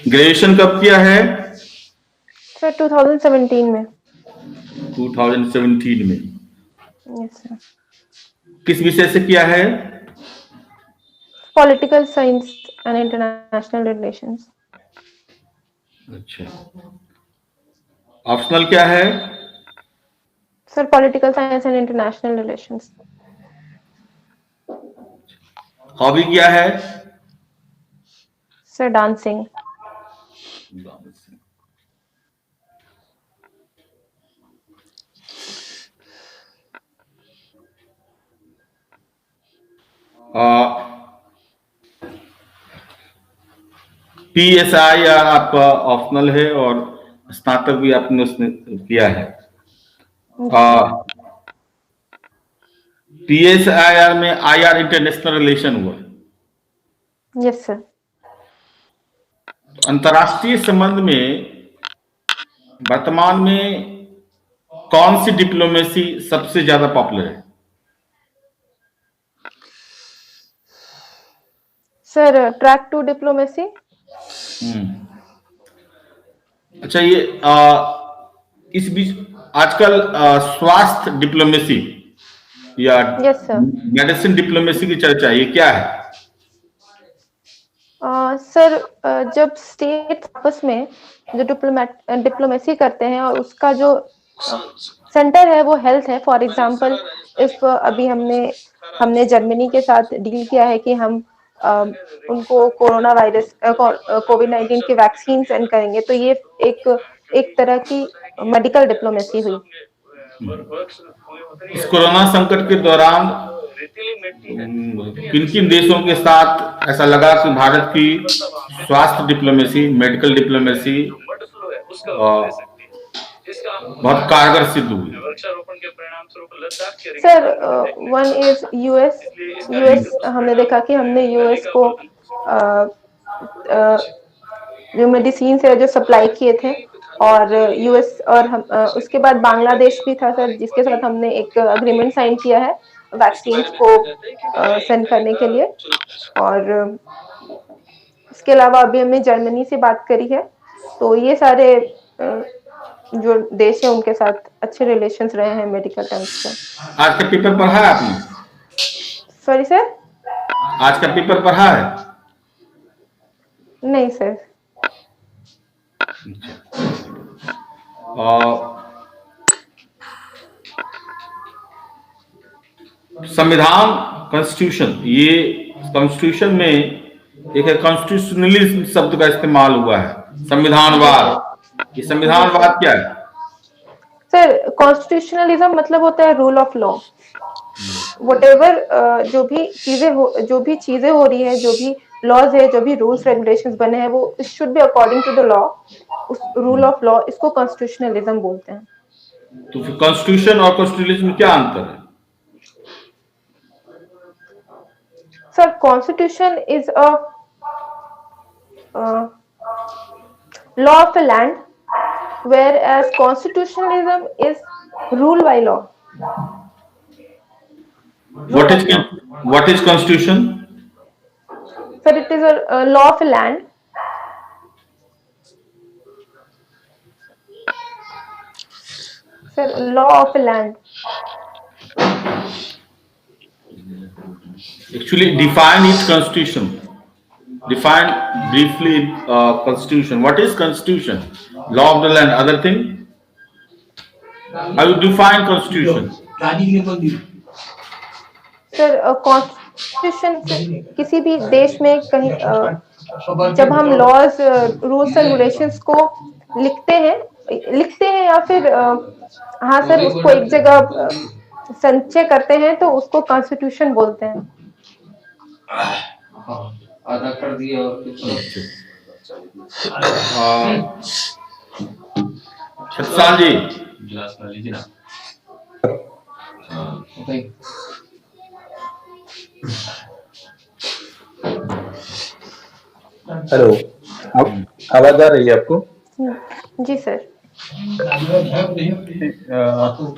Graduation कब किया है? सर 2017 में। 2017 में। Yes sir. किस विषय से किया है? Political science and international relations. अच्छा। ऑप्शनल क्या है? Sir political science and international relations. Hobby क्या है? Sir dancing. PSI या आपका ऑप्शनल है और स्नातक भी आपने उसने किया है। PSIR में IR इंटरनेशनल रिलेशन हुआ। Yes sir. अंतर्राष्ट्रीय संबंध में वर्तमान में कौन सी डिप्लोमेसी सबसे ज्यादा पॉपुलर है? Sir track two diplomacy. अच्छा, ये इस बीच आजकल स्वास्थ्य डिप्लोमेसी या यस सर। मेडिसिन डिप्लोमेसी की चर्चा है, ये क्या है? सर जब स्टेट आपस में जो डिप्लोमेसी करते हैं और उसका जो सेंटर है वो हेल्थ है। फॉर एग्जांपल इफ अभी हमने जर्मनी के साथ डील किया है कि हम उनको कोरोना वायरस कोविड-19 की वैक्सीन सेंड करेंगे, तो ये एक तरह की मेडिकल डिप्लोमेसी हुई। इस कोरोना संकट के दौरान किन किन देशों के साथ ऐसा लगा कि भारत की स्वास्थ्य डिप्लोमेसी, मेडिकल डिप्लोमेसी बहुत कारगर सिद्ध हुई? Sir one is US. हमने देखा कि हमने यूएस को जो मेडिसिन है जो सप्लाई किए थे, और यूएस और हम उसके बाद बांग्लादेश भी था सर, जिसके साथ हमने एक अग्रीमेंट साइन किया है वैक्सीन को सेंड करने के लिए। और इसके अलावा अभी हमने जर्मनी से बात करी है। तो ये सारे जो देश है उनके साथ अच्छे रिलेशंस रहे हैं मेडिकल टर्म्स पे। आज का पेपर पढ़ा है आपने? Sorry sir. आज का पेपर पढ़ा है? नहीं सर। संविधान, कॉन्स्टिट्यूशन, ये कॉन्स्टिट्यूशन में एक कॉन्स्टिट्यूशनलिज्म शब्द का इस्तेमाल हुआ है, संविधानवाद। ये संविधानवाद क्या है? सर कॉन्स्टिट्यूशनलिज्म मतलब होता है रूल ऑफ लॉ। व्हाटएवर जो भी चीजें हो रही है, जो भी लॉज है, जो भी रूल्स रेगुलेशंस बने हैं, वो it should be according to the law. उस रूल ऑफ लॉ, इसको कॉन्स्टिट्यूशनलिज्म बोलते हैं। तो फिर कॉन्स्टिट्यूशन और कॉन्स्टिट्यूशनलिज्म में क्या अंतर है? Sir constitution is a law of a land, whereas constitutionalism is rule by law. What is constitution? Sir, it is a law of a land. Sir, law of a land. Actually, define its constitution. Define briefly constitution. What is constitution? Law of the land. Other thing? How you define constitution? Sir constitution से किसी भी देश में कहीं जब हम laws rules and regulations को लिखते हैं या फिर हाँ सर उसको एक जगह संचय करते हैं, तो उसको कॉन्स्टिट्यूशन बोलते हैं। आधा कर दिया और छत्ताल जी, गिलास में लीजिए ना। हेलो, आवाज आ रही है आपको? जी सर।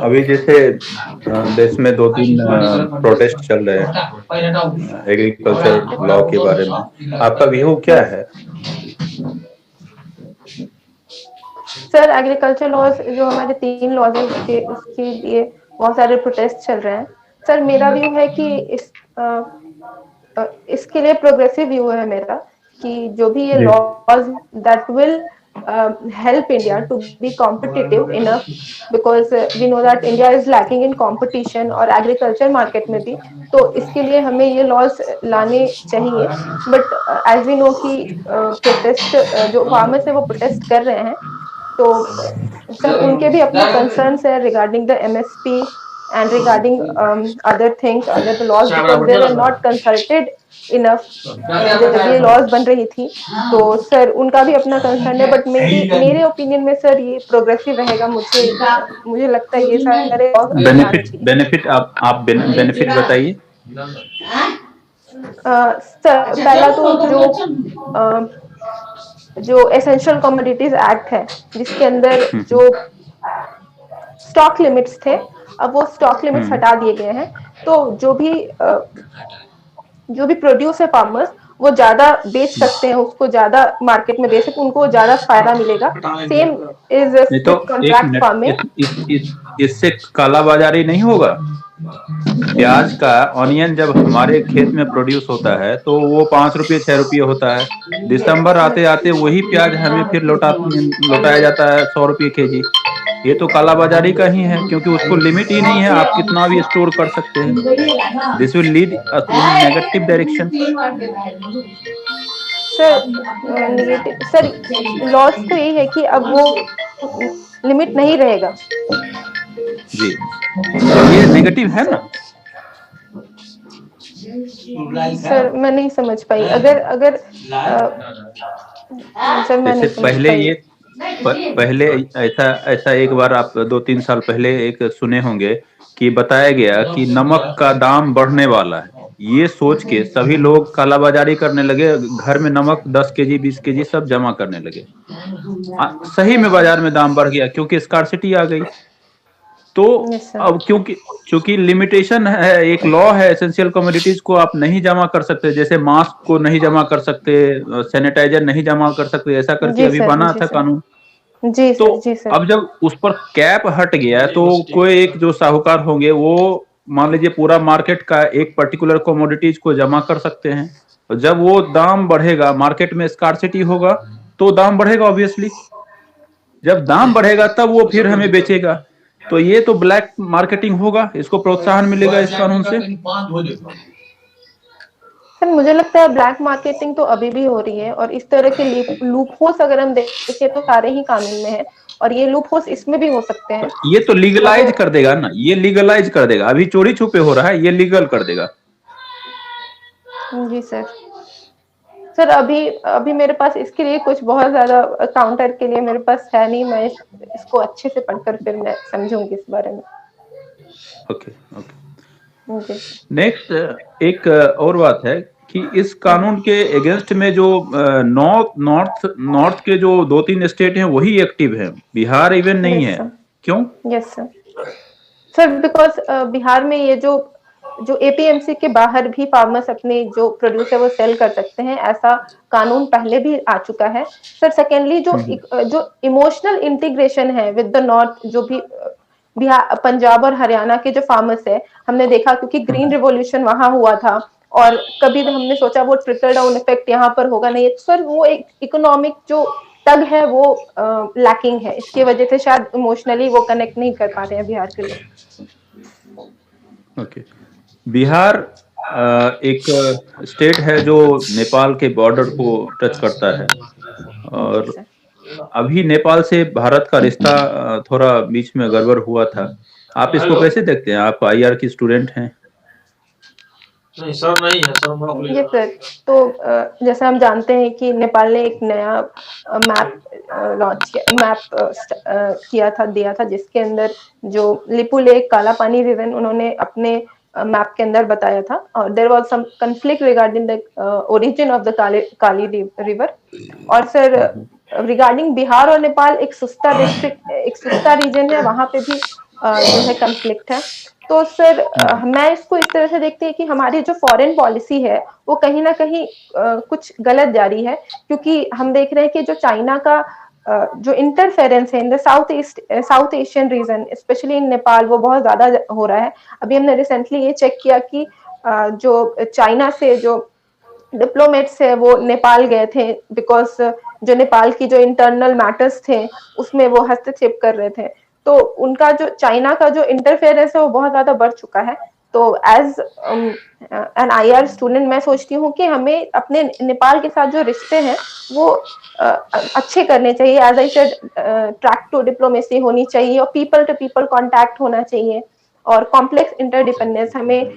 अभी जैसे देश में 2-3 प्रोटेस्ट चल रहे हैं एग्रीकल्चर लॉ के बारे में, आपका व्यू क्या है? सर एग्रीकल्चर लॉज जो हमारे 3 लॉज है उसके लिए बहुत सारे प्रोटेस्ट चल रहे हैं। सर मेरा व्यू है कि इसके लिए प्रोग्रेसिव व्यू है मेरा कि जो भी ये जी laws that will help India to be competitive enough because we know that India is lacking in competition और agriculture market में भी, तो इसके लिए हमें ये laws लाने चाहिए। बट एज वी नो कि प्रोटेस्ट जो फार्मर्स है वो प्रोटेस्ट कर रहे हैं, तो सर उनके भी अपने कंसर्न्स है regarding the MSP and regarding other things under the laws because they were not consulted enough जब ये लॉज बन रही थी, तो सर उनका भी अपना कंसर्न है। बट मेरे ओपिनियन में सर ये प्रोग्रेसिव रहेगा। मुझे लगता है ये सारे लॉज आने बेनिफिट चाहिए। बेनिफिट आप बेनिफिट बताइए। सर पहला तो जो एसेंशियल कमोडिटीज एक्ट है जिसके अंदर जो स्टॉक लिमिट्स थे, अब वो स्टॉक लिमिट्स हटा दिए गए हैं, तो जो भी प्रोड्यूस है फार्मर्स वो ज्यादा बेच सकते हैं, उसको ज्यादा मार्केट में बेच सकते, उनको ज्यादा फायदा मिलेगा। सेम इज नहीं तो एक कॉन्ट्रैक्ट मिनट, फार्मिंग। इससे कालाबाजारी नहीं होगा। प्याज का ऑनियन जब हमारे खेत में प्रोड्यूस होता है तो वो 5 रुपये 6 रुपये होता है। दिसंबर आते आते वही प्याज हमें फिर लौटाया जाता है 100 रुपये kg। ये तो कालाबाजारी का ही है, क्योंकि उसको लिमिट ही नहीं है, आप कितना भी स्टोर कर सकते हैं। This will lead in negative direction. Sir negative sir loss तो यही है कि अब वो लिमिट नहीं रहेगा। जी ये नेगेटिव है ना सर मैं नहीं समझ पाई। अगर सर मैं नहीं जैसे समझ पहले पाई। ये पहले ऐसा ऐसा एक बार आप 2-3 साल पहले एक सुने होंगे कि बताया गया कि नमक का दाम बढ़ने वाला है। ये सोच के सभी लोग कालाबाजारी करने लगे, घर में नमक 10 kg 20 kg सब जमा करने लगे। सही में बाजार में दाम बढ़ गया क्योंकि स्कार्सिटी आ गई। तो यस सर। अब क्योंकि लिमिटेशन है, एक लॉ है, एसेंशियल कमोडिटीज को आप नहीं जमा कर सकते, जैसे मास्क को नहीं जमा कर सकते, सैनिटाइजर नहीं जमा कर सकते, ऐसा करके जी अभी सर, बना जी था सर, कानून। जी तो सर, जी सर। अब जब उस पर कैप हट गया तो कोई एक जो साहूकार होंगे वो मान लीजिए पूरा मार्केट का एक पर्टिकुलर कमोडिटीज को जमा कर सकते हैं। और जब वो दाम बढ़ेगा, मार्केट में स्कार्सिटी होगा तो दाम बढ़ेगा ऑब्वियसली। जब दाम बढ़ेगा तब वो फिर हमें बेचेगा, तो ये तो ब्लैक मार्केटिंग होगा, इसको प्रोत्साहन मिलेगा इस कानून से। सर मुझे लगता है ब्लैक मार्केटिंग तो अभी भी हो रही है, और इस तरह के लूप होल्स अगर हम देखें तो सारे ही कानून में है, और ये लूप होल्स इसमें भी हो सकते हैं। ये तो लीगलाइज मतलब कर देगा ना, ये लीगलाइज कर देगा। अभी चोरी छुपे हो रहा है, ये लीगल कर देगा। जी सर। सर अभी मेरे पास इसके लिए कुछ बहुत ज्यादा काउंटर के लिए मेरे पास है नहीं। मैं इसको अच्छे से पढ़कर फिर मैं समझूंगी इस बारे में। Okay okay. जी नेक्स्ट एक और बात है कि इस कानून के अगेंस्ट में जो नॉर्थ के जो 2-3 स्टेट हैं वही एक्टिव हैं, बिहार इवन नहीं यस है। सर, क्यों? Yes sir. Sir because Bihar में ये जो एपीएमसी के बाहर भी फार्मर्स अपने जो प्रोड्यूस है वो सेल कर सकते हैं, ऐसा कानून पहले भी आ चुका है सर। सेकेंडली जो इमोशनल इंटीग्रेशन है विद द नॉर्थ, जो भी बिहार पंजाब और हरियाणा के जो फार्मर्स है, हमने देखा क्योंकि ग्रीन रिवॉल्यूशन वहां हुआ था, और कभी भी हमने सोचा वो ट्रिकल डाउन इफेक्ट यहाँ पर होगा नहीं सर। वो एक इकोनॉमिक जो टग है वो लैकिंग है, इसकी वजह से शायद इमोशनली वो कनेक्ट नहीं कर पा रहे हैं बिहार के लोग। ओके। बिहार एक स्टेट है जो नेपाल के बॉर्डर को टच करता है, और अभी नेपाल से भारत का रिश्ता थोड़ा बीच में गड़बड़ हुआ था। आप इसको कैसे देखते हैं? आप आईआर की स्टूडेंट हैं। नहीं सर, नहीं है सर। ये सर तो जैसे हम जानते हैं कि नेपाल ने एक नया मैप लॉन्च किया था, दिया था, जिसके अंदर जो लिपू लेक, काला पानी रिवर उन्होंने अपने मैप के अंदर बताया था, और there was some conflict regarding the origin of the Kali river. और सर रिगार्डिंग बिहार और नेपाल एक सुस्ता डिस्ट्रिक्ट, एक सुस्ता रीजन है, वहां पे भी जो है कॉन्फ्लिक्ट है। तो सर मैं इसको इस तरह से देखती है कि हमारी जो फॉरेन पॉलिसी है वो कहीं ना कहीं कुछ गलत जा रही है, क्योंकि हम देख रहे हैं कि जो चाइना का जो इंटरफेरेंस है in the south Asian region, specially in Nepal, वो बहुत ज्यादा हो रहा है। अभी हमने रिसेंटली ये चेक किया कि जो चाइना से जो डिप्लोमेट्स है वो नेपाल गए थे, बिकॉज जो नेपाल की जो इंटरनल मैटर्स थे उसमें वो हस्तक्षेप कर रहे थे। तो उनका जो चाइना का जो इंटरफेरेंस है वो बहुत ज्यादा बढ़ चुका है। तो एज एन IR स्टूडेंट मैं सोचती हूँ कि हमें अपने नेपाल के साथ जो रिश्ते हैं वो अच्छे करने चाहिए। As I said, track two diplomacy होनी चाहिए और पीपल टू पीपल कांटेक्ट होना चाहिए, और कॉम्प्लेक्स इंटरडिपेंडेंस हमें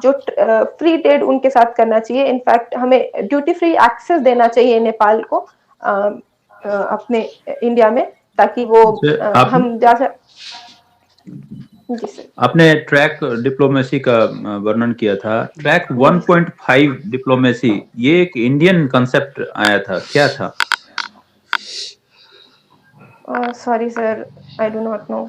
जो फ्री ट्रेड उनके साथ करना चाहिए। इनफैक्ट हमें ड्यूटी फ्री एक्सेस देना चाहिए नेपाल को अपने इंडिया में, ताकि वो हम जा सक। जी सर। आपने ट्रैक डिप्लोमेसी का वर्णन किया था। ट्रैक 1.5 डिप्लोमेसी, ये एक इंडियन कंसेप्ट आया था, क्या था? Sorry sir, I do not know.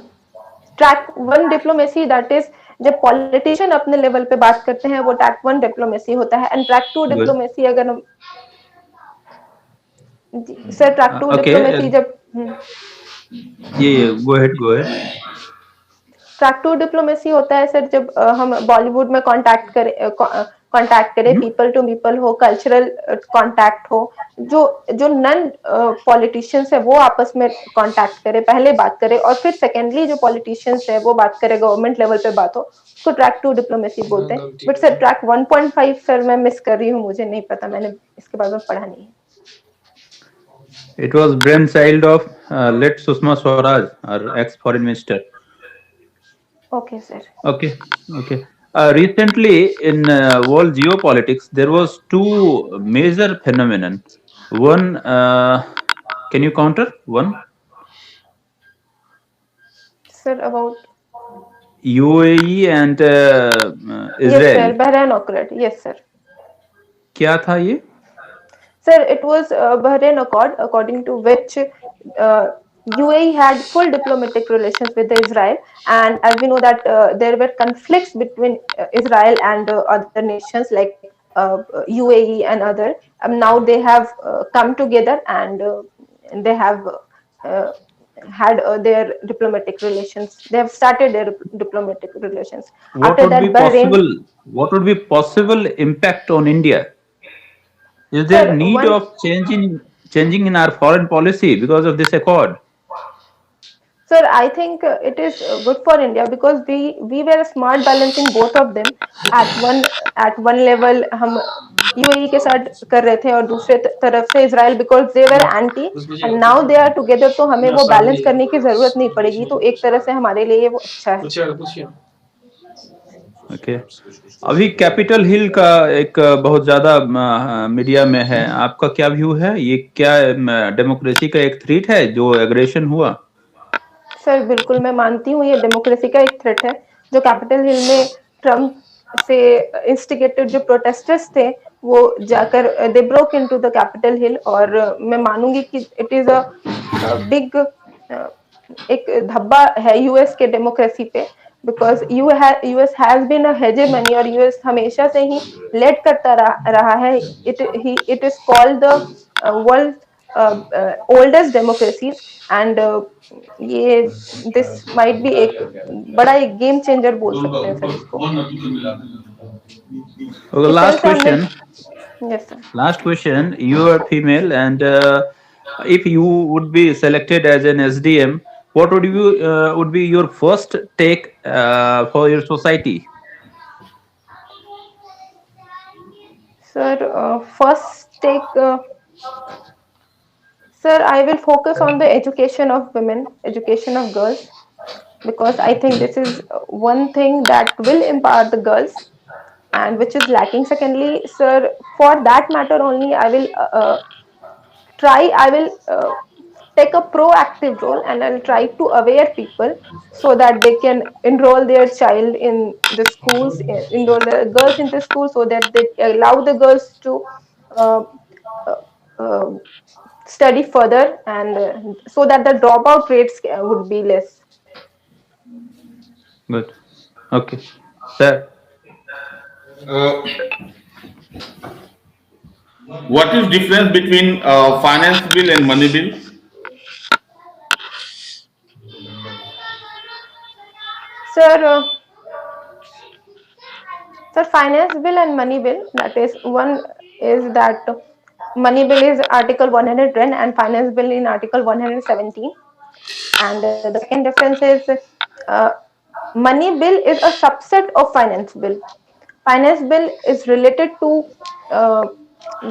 Track 1 diplomacy that is जब पॉलिटिशियन अपने लेवल पे बात करते हैं वो ट्रैक 1 डिप्लोमेसी होता है। एंड ट्रैक 2 डिप्लोमेसी अगर हम सर ट्रैक 2 डिप्लोमेसी जब ये गो अहेड। ट्रैक 2 डिप्लोमेसी होता है सर जब हम बॉलीवुड में कांटेक्ट करें, पीपल टू पीपल हो, कल्चरल कांटेक्ट हो, जो नन पॉलिटिशियंस है वो आपस में कांटेक्ट करें, पहले बात करें, और फिर सेकेंडली जो पॉलिटिशियंस है वो बात करें, गवर्नमेंट लेवल पे बात हो, उसको ट्रैक 2 डिप्लोमेसी बोलते हैं। बट सर ट्रैक 1.5 सर मैं मिस कर रही हूँ, मुझे नहीं पता, मैंने इसके बारे में पढ़ा नहीं है। It was brainchild of late Sushma Swaraj, our ex-foreign minister. Okay, sir. Okay. Recently, in world geopolitics, there was two major phenomenon. One, can you counter one? Sir, about UAE and Israel. Yes, sir. Bahrain occurred. Yes, sir. क्या था ये? Sir, it was Bahrain Accord, according to which UAE had full diplomatic relations with Israel, and as we know that there were conflicts between Israel and other nations like UAE and other. Now they have come together and they have had their diplomatic relations. They have started their diplomatic relations. What would be possible impact on India? Is there Sir, need of changing in our foreign policy because of this accord? Sir, I think it is good for India because we were smart balancing both of them. At one level हम UAE के साथ कर रहे थे और दूसरे तरफ से Israel, because they were anti and now they are together, तो हमें वो बैलेंस करने की जरूरत नहीं पड़ेगी, तो एक तरह से हमारे लिए वो अच्छा है। Okay. अभी कैपिटल हिल का एक बहुत ज्यादा मीडिया में है, आपका क्या व्यू है? ये क्या डेमोक्रेसी का एक थ्रेट है जो एग्रेशन हुआ? सर बिल्कुल मैं मानती हूँ ये डेमोक्रेसी का एक थ्रेट है। जो कैपिटल हिल में ट्रम्प से इंस्टिगेटेड जो प्रोटेस्टर्स थे वो जाकर they broke into the Capitol Hill, और मैं मानूंगी कि इट इज अ बिग एक धब्बा है यूएस के डेमोक्रेसी पे, because US has been a hegemony और यूएस हमेशा से ही लेड करता रहा है। It is called the world oldest democracies, and ये दिस माइट बी एक बड़ा एक गेम चेंजर बोल सकते हैं सर इसको। Last question. Yes, sir. Last question. You are female, and if you would be selected as an SDM, what would be your first take for your society? Sir, first take. Sir, I will focus on the education of women, education of girls, because I think this is one thing that will empower the girls and which is lacking. Secondly, sir, for that matter only, I will take a proactive role and I'll try to aware people so that they can enroll their child in the schools, enroll the girls into school, so that they allow the girls to uh, uh, study further, and so that the dropout rates would be less. Good. Okay. Sir. What is difference between finance bill and money bill? Sir, sir, finance bill and money bill. That is one is that money bill is Article 110 and finance bill in Article 117. And the second difference is uh, money bill is a subset of finance bill. Finance bill is related to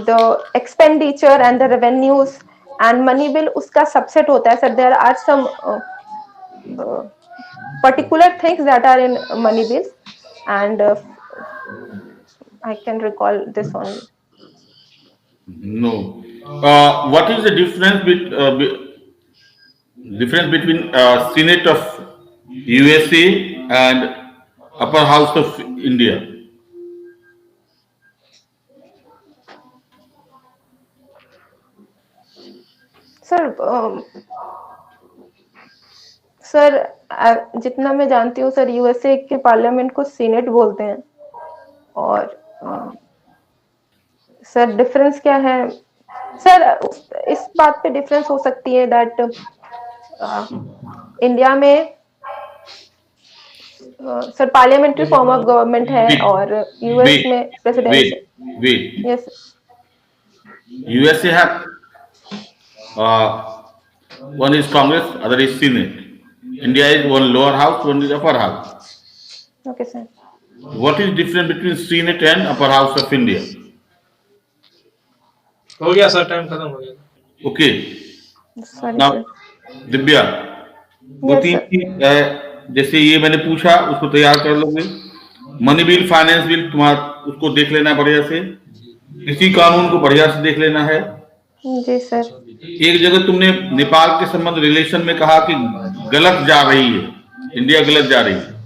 the expenditure and the revenues, and money bill उसका subset होता है. Sir, there are some particular things that are in money bills, and I can recall this only. No. What is the difference between Senate of USA and Upper House of India? Sir जितना मैं जानती हूँ sir, USA के parliament को senate बोलते हैं. और sir difference क्या है सर? इस बात पे डिफरेंस हो सकती है दैट इंडिया में sir parliamentary form of government है और यूएस में presidential. Yes. USA have one is Congress, other is Senate. India is one lower house, one is upper house. Okay sir. What is difference between Senate and upper house of India? हो गया sir, time खत्म हो गया. Okay. Sorry Now, sir. Divya, वो Yes, तीन sir. चीज, जैसे ये मैंने पूछा उसको तैयार कर लोगे. मनी बिल, फाइनेंस बिल तुम्हारा उसको देख लेना बढ़िया से. कृषि कानून को बढ़िया से देख लेना है. जी सर. एक जगह तुमने नेपाल के संबंध रिलेशन में कहा कि गलत जा रही है, इंडिया गलत जा रही है.